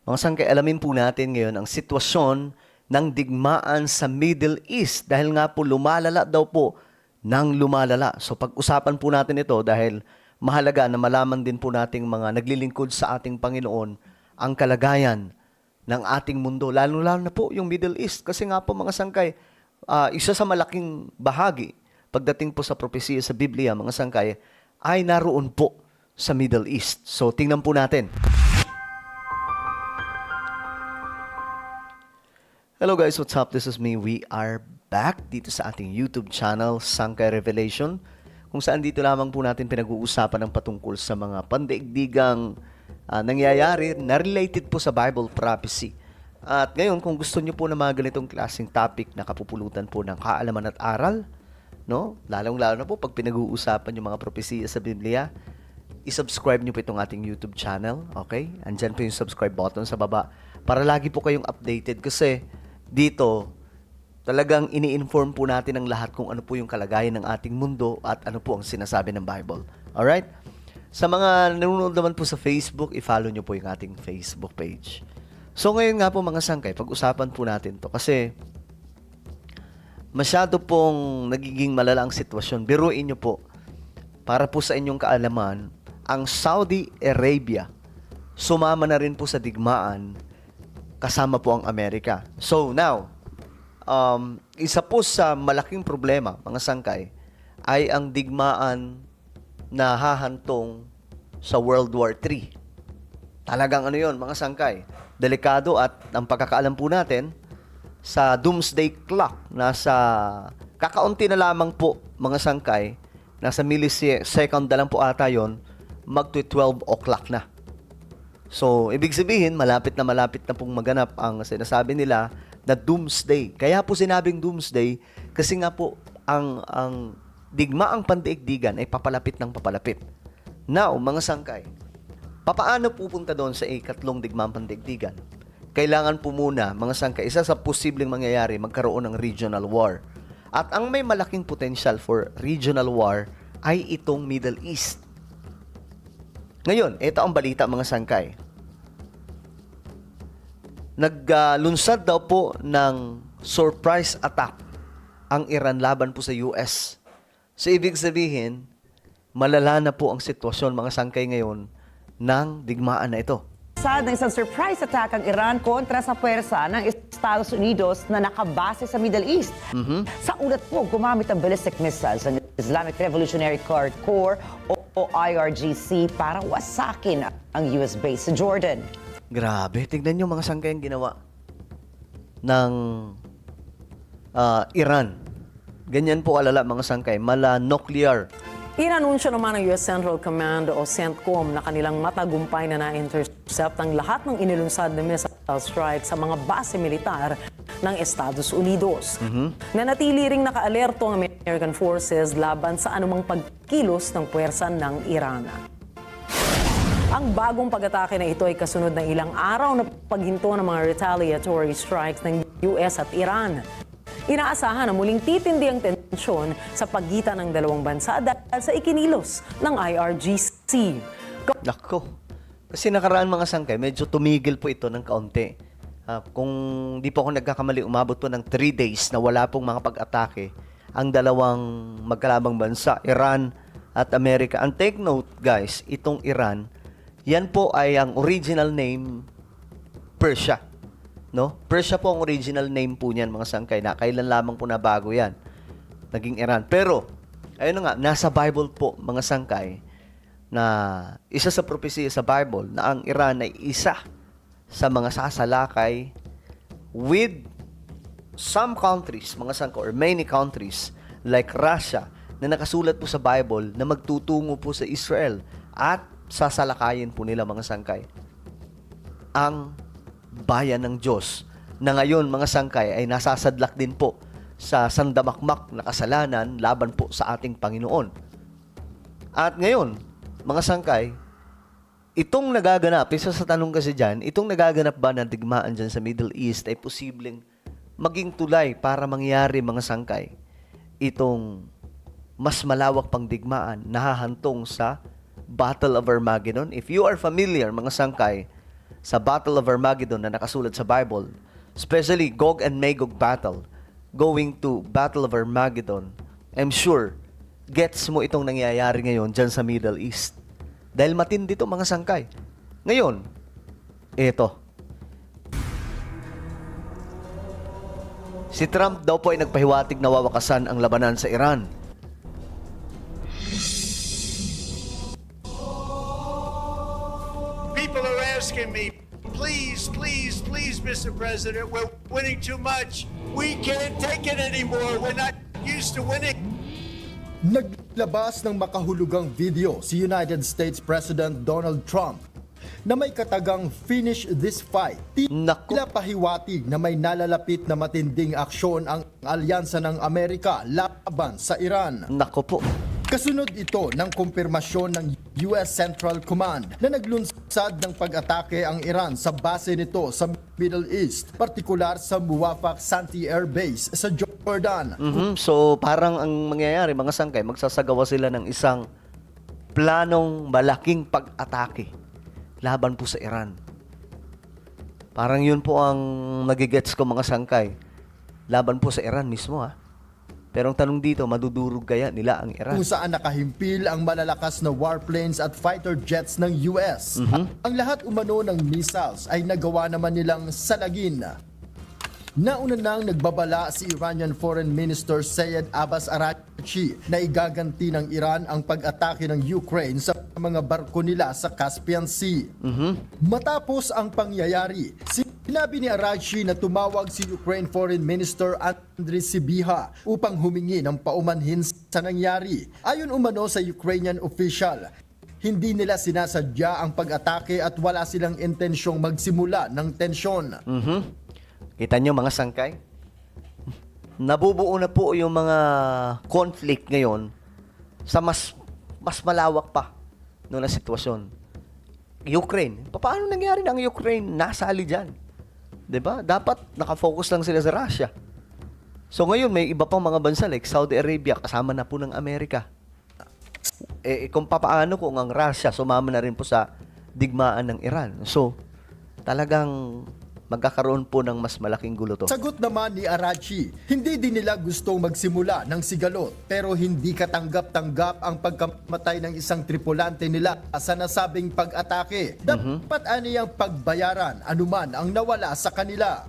Mga sangkay, alamin po natin ngayon ang sitwasyon ng digmaan sa Middle East dahil nga po lumalala daw po ng lumalala. So pag-usapan po natin ito dahil mahalaga na malaman din po nating mga naglilingkod sa ating Panginoon ang kalagayan ng ating mundo. Lalo-lalo na po yung Middle East kasi nga po mga sangkay, isa sa malaking bahagi pagdating po sa propesiya sa Biblia, mga sangkay, ay naroon po sa Middle East. So tingnan po natin. Hello guys, what's up? This is me. We are back dito sa ating YouTube channel, Sangkay Revelation, kung saan dito lamang po natin pinag-uusapan ng patungkol sa mga pandaigdigang nangyayari na related po sa Bible prophecy. At ngayon, kung gusto niyo po na mga ganitong klaseng topic na kapupulutan po ng kaalaman at aral, no? Lalong-lalo na po pag pinag-uusapan yung mga propesiya sa Biblia, i-subscribe niyo po itong ating YouTube channel, okay? Andyan po yung subscribe button sa baba para lagi po kayong updated kasi dito, talagang ini-inform po natin ang lahat kung ano po yung kalagayan ng ating mundo at ano po ang sinasabi ng Bible. Alright? Sa mga nanonood naman po sa Facebook, i-follow nyo po yung ating Facebook page. So ngayon nga po mga sangkay, pag-usapan po natin to kasi masyado pong nagiging malala ang sitwasyon. Biruin nyo po, para po sa inyong kaalaman, ang Saudi Arabia sumama na rin po sa digmaan kasama po ang Amerika. So now, isa po sa malaking problema, mga sangkay, ay ang digmaan na hahantong sa World War III. Talagang ano yon, mga sangkay. Delikado at ang pagkakaalam po natin, sa Doomsday Clock, nasa kakaunti na lamang po, mga sangkay, nasa millisecond na lang po ata yon, mag-12 o'clock na. So, ibig sabihin, malapit na pong maganap ang sinasabi nila na doomsday. Kaya po sinabing doomsday kasi nga po ang digmaang pandaigdigan ay papalapit ng papalapit. Now, mga sangkay, papaano pupunta doon sa ikatlong digmaang pandaigdigan? Kailangan po muna, mga sangkay, isa sa posibleng mangyayari, magkaroon ng regional war. At ang may malaking potential for regional war ay itong Middle East. Ngayon, ito ang balita, mga sangkay. Naglunsad daw po ng surprise attack ang Iran laban po sa US. So, ibig sabihin, malala na po ang sitwasyon, mga sangkay, ngayon ng digmaan na ito. Sad na isang surprise attack ang Iran kontra sa puwersa ng Estados Unidos na nakabase sa Middle East. Sa ulat po, gumamit ang ballistic missiles ng Islamic Revolutionary Guard Corps o IRGC para wasakin ang US base sa Jordan. Grabe, tignan nyo mga sangkay ang ginawa ng Iran. Ganyan po alala, mga sangkay, mala-nuclear. Inanunsyo naman ng US Central Command o CENTCOM na kanilang matagumpay na na-intercept ang lahat ng inilunsad na missile strike sa mga base militar ng Estados Unidos. Nanatili ring nakaalerto ang American forces laban sa anumang pagkilos ng puwersa ng Iran. Ang bagong pag-atake na ito ay kasunod ng ilang araw na paghinto ng mga retaliatory strikes ng US at Iran. Inaasahan na muling titindi ang tensyon sa pagitan ng dalawang bansa dahil sa ikinilos ng IRGC. Nako, kasi nakaraan, mga sangkay, medyo tumigil po ito ng kaunti. Kung di po ako nagkakamali, umabot po ng 3 days na wala pong mga pag-atake ang dalawang magkalabang bansa, Iran at Amerika. And take note, guys, itong Iran, yan po ay ang original name, Persia. No? Persia po ang original name po niyan, mga sangkay, na kailan lamang po na bago yan, naging Iran. Pero, ayun nga, nasa Bible po, mga sangkay, na isa sa propesiya sa Bible na ang Iran ay isa sa mga sasalakay with some countries, mga sangkay, or many countries like Russia, na nakasulat po sa Bible na magtutungo po sa Israel at sasalakayin po nila, mga sangkay, ang bayan ng Diyos na ngayon, mga sangkay, ay nasasadlak din po sa sandamakmak na kasalanan laban po sa ating Panginoon. At ngayon, mga sangkay, itong nagaganap, isa sa tanong kasi dyan, itong nagaganap ba na digmaan dyan sa Middle East ay posibleng maging tulay para mangyari, mga sangkay, itong mas malawak pang digmaan na hahantong sa Battle of Armageddon? If you are familiar, mga sangkay, sa Battle of Armageddon na nakasulat sa Bible, especially Gog and Magog battle, going to Battle of Armageddon, I'm sure, gets mo itong nangyayari ngayon dyan sa Middle East. Dahil matindi ito mga sangkay. Ngayon, ito. Si Trump daw po ay nagpahiwatig na wawakasan ang labanan sa Iran. People are asking me, please, please, please, Mr. President, we're winning too much. We can't take it anymore. We're not used to winning. Naglabas ng makahulugang video si United States President Donald Trump na may katagang "Finish this fight." Naku. Tila pahiwatig na may nalalapit na matinding aksyon ang alyansa ng Amerika laban sa Iran. Nako po. Kasunod ito ng kumpirmasyon ng US Central Command na naglunsad ng pag-atake ang Iran sa base nito sa Middle East, partikular sa Muwafaq Santi Air Base sa Jordan. So, parang ang mangyayari, mga sangkay, magsasagawa sila ng isang planong malaking pag-atake laban po sa Iran. Parang yun po ang nagigets ko, mga sangkay. Laban po sa Iran mismo, ha? Pero ang tanong dito, madudurog kaya nila ang Iran? Kung saan nakahimpil ang malalakas na warplanes at fighter jets ng US. Ang lahat umano ng missiles ay nagawa naman nilang salagin. Nauna nang nagbabala si Iranian Foreign Minister Syed Abbas Araghchi na igaganti ng Iran ang pag-atake ng Ukraine sa mga barko nila sa Caspian Sea. Matapos ang pangyayari, sinabi ni Araghchi na tumawag si Ukraine Foreign Minister Andriy Sybiha upang humingi ng paumanhin sa nangyari. Ayon umano sa Ukrainian official, hindi nila sinasadya ang pag-atake at wala silang intensyong magsimula ng tensyon. Kita nyo, mga sangkay? Nabubuo na po yung mga conflict ngayon sa mas malawak pa no, na sitwasyon. Ukraine. Paano nangyari ng Ukraine? Nasali dyan. 'Di ba? Dapat nakafocus lang sila sa Russia. So ngayon, may iba pang mga bansa like Saudi Arabia, kasama na po ng Amerika. Kung papaano kung ang Russia sumama na rin po sa digmaan ng Iran. So, talagang magkakaroon po ng mas malaking gulo to. Sagot naman ni Araghchi, hindi din nila gustong magsimula ng sigalot pero hindi katanggap-tanggap ang pagkamatay ng isang tripulante nila sa nasabing pag-atake. Dapat aniyang pagbayaran anuman ang nawala sa kanila.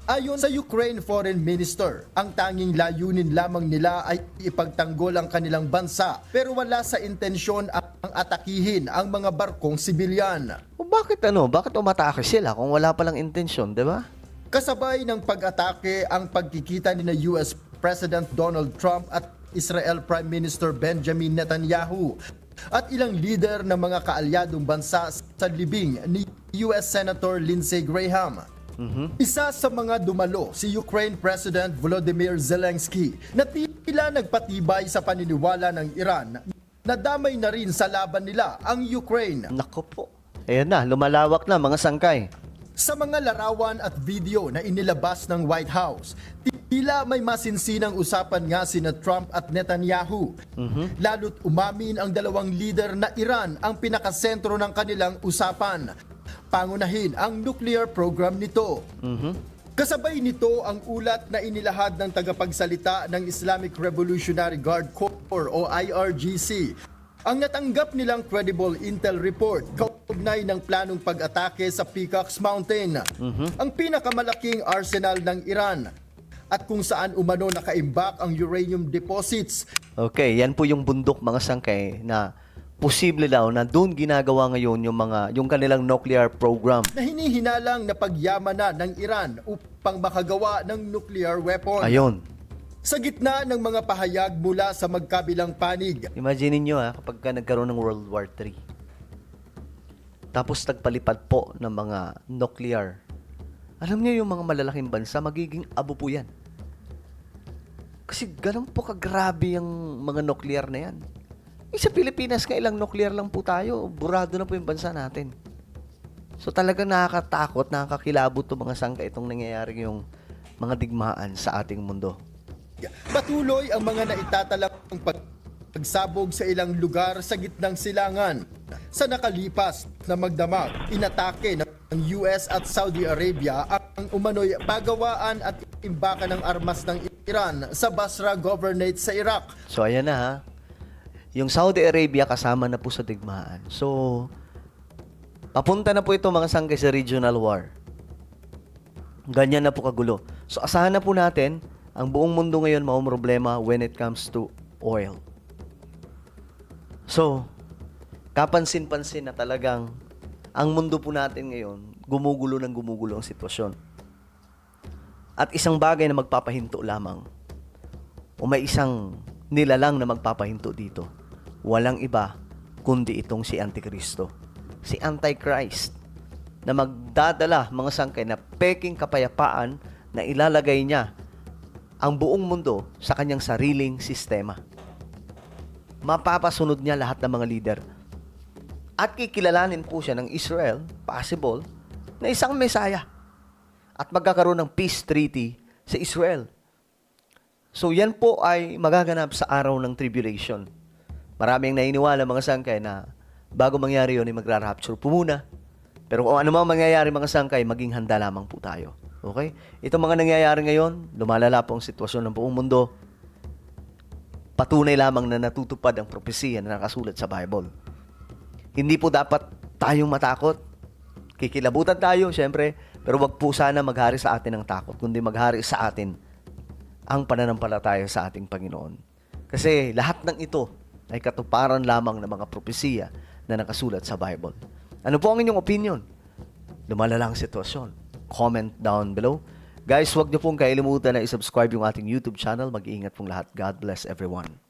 Ayon sa Ukraine Foreign Minister, ang tanging layunin lamang nila ay ipagtanggol ang kanilang bansa pero wala sa intensyon ang atakihin ang mga barkong sibilyan. O bakit umatake sila kung wala palang intensyon, 'di ba? Kasabay ng pag-atake ang pagkikita ni na US President Donald Trump at Israel Prime Minister Benjamin Netanyahu at ilang leader ng mga kaalyadong bansa sa libing ni US Senator Lindsey Graham. Isa sa mga dumalo si Ukraine President Volodymyr Zelensky na tila nagpatibay sa paniniwala ng Iran na damay na rin sa laban nila ang Ukraine. Nako po. Ayan na, lumalawak na, mga sangkay. Sa mga larawan at video na inilabas ng White House, tila may masinsinang usapan nga sina Trump at Netanyahu. Lalo't umamin ang dalawang leader na Iran ang pinakasentro ng kanilang usapan. Pangunahin ang nuclear program nito. Kasabay nito ang ulat na inilahad ng tagapagsalita ng Islamic Revolutionary Guard Corps o IRGC. Ang natanggap nilang credible intel report kaugnay ng planong pag-atake sa Peacocks Mountain, ang pinakamalaking arsenal ng Iran, at kung saan umano nakaimbak ang uranium deposits. Okay, yan po yung bundok, mga sangkay, na posible daw na doon ginagawa ngayon yung kanilang nuclear program. Na hinihinalang na pagyamanan ng Iran upang makagawa ng nuclear weapon. Ayun. Sa gitna ng mga pahayag mula sa magkabilang panig, Imagine niyo kapag nagkaroon ng World War III. Tapos nagpalipad po ng mga nuclear. Alam niyo yung mga malalaking bansa, magiging abo po yan. Kasi ganun po kagrabe yung mga nuclear na yan. Sa Pilipinas, ilang nuclear lang po tayo. Burado na po yung bansa natin. So talagang nakakatakot, nakakakilabot to mga sangka itong nangyayari yung mga digmaan sa ating mundo. patuloy ang mga naitatalang nagsabog sa ilang lugar sa gitnang silangan. Sa nakalipas na magdamag, inatake ng US at Saudi Arabia ang umano'y pagawaan at imbakan ng armas ng Iran sa Basra Governorate sa Iraq. So ayan na ha. Yung Saudi Arabia kasama na po sa digmaan. So, papunta na po ito mga sangkay sa regional war. Ganyan na po kagulo. So asahan na po natin, ang buong mundo ngayon problema when it comes to oil. So, kapansin-pansin na talagang ang mundo po natin ngayon, gumugulo ang sitwasyon. At isang bagay na magpapahinto lamang, o may isang nilalang na magpapahinto dito, walang iba kundi itong si Antikristo, si Antichrist, na magdadala mga sangkay na peking kapayapaan na ilalagay niya ang buong mundo sa kanyang sariling sistema. Mapapasunod niya lahat ng mga leader. At kikilalanin po siya ng Israel, possible, na isang Mesaya. At magkakaroon ng peace treaty sa Israel. So yan po ay magaganap sa araw ng tribulation. Maraming nainiwala mga sangkay na bago mangyari yun ay magra-rapture po muna. Pero kung ano mang mangyayari mga sangkay, maging handa lamang po tayo. Okay? Itong mga nangyayari ngayon, lumalala po ang sitwasyon ng buong mundo. Patunay lamang na natutupad ang propesiya na nakasulat sa Bible. Hindi po dapat tayong matakot. Kikilabutan tayo, syempre, pero wag po sana maghari sa atin ang takot, kundi maghari sa atin ang pananampalataya sa ating Panginoon. Kasi lahat ng ito ay katuparan lamang ng mga propesiya na nakasulat sa Bible. Ano po ang inyong opinion? Lumalala ang sitwasyon. Comment down below. Guys, huwag niyo pong kailimutan na isubscribe yung ating YouTube channel. Mag-iingat pong lahat. God bless everyone.